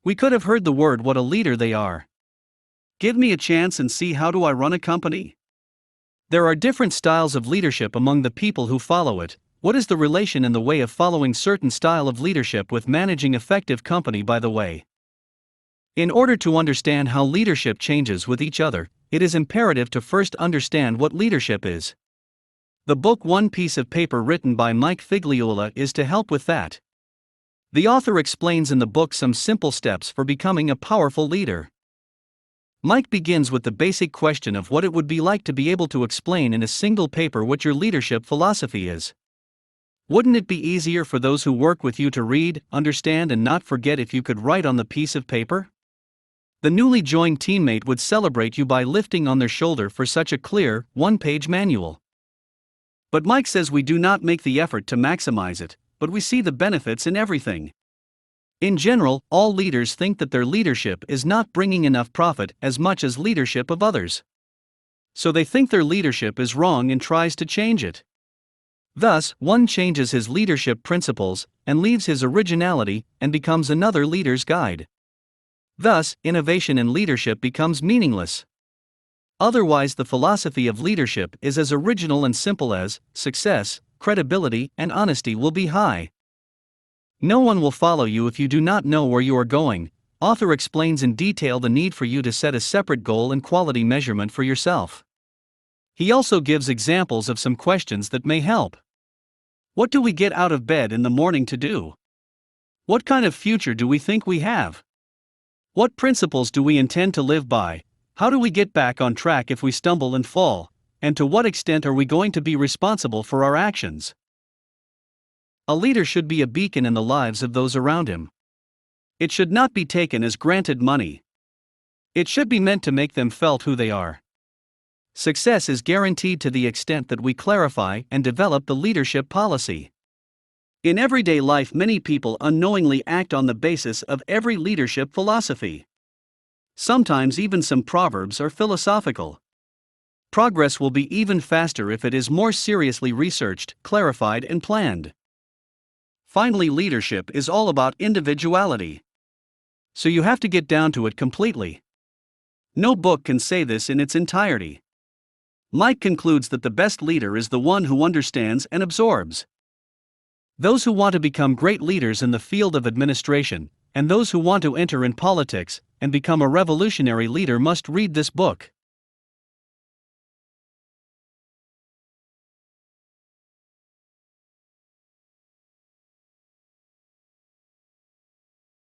We could have heard the word what a leader they are. Give me a chance and see how do I run a company. There are different styles of leadership among the people who follow it. What is the relation in the way of following certain style of leadership with managing effective company by the way? In order to understand how leadership changes with each other, it is imperative to first understand what leadership is. The book One Piece of Paper written by Mike Figliola is to help with that. The author explains in the book some simple steps for becoming a powerful leader. Mike begins with the basic question of what it would be like to be able to explain in a single paper what your leadership philosophy is. Wouldn't it be easier for those who work with you to read, understand, and not forget if you could write on the piece of paper? The newly joined teammate would celebrate you by lifting on their shoulder for such a clear, one-page manual. But Mike says we do not make the effort to maximize it, but we see the benefits in everything. In general, all leaders think that their leadership is not bringing enough profit as much as leadership of others. So they think their leadership is wrong and tries to change it. Thus, one changes his leadership principles and leaves his originality and becomes another leader's guide. Thus, innovation in leadership becomes meaningless. Otherwise, the philosophy of leadership is as original and simple as success, credibility, and honesty will be high. No one will follow you if you do not know where you are going. Author explains in detail the need for you to set a separate goal and quality measurement for yourself. He also gives examples of some questions that may help. What do we get out of bed in the morning to do? What kind of future do we think we have? What principles do we intend to live by? How do we get back on track if we stumble and fall? And to what extent are we going to be responsible for our actions? A leader should be a beacon in the lives of those around him. It should not be taken as granted money. It should be meant to make them felt who they are. Success is guaranteed to the extent that we clarify and develop the leadership policy. In everyday life, many people unknowingly act on the basis of every leadership philosophy. Sometimes even some proverbs are philosophical. Progress will be even faster if it is more seriously researched, clarified, and planned. Finally, leadership is all about individuality. So you have to get down to it completely. No book can say this in its entirety. Mike concludes that the best leader is the one who understands and absorbs. Those who want to become great leaders in the field of administration, and those who want to enter in politics and become a revolutionary leader must read this book.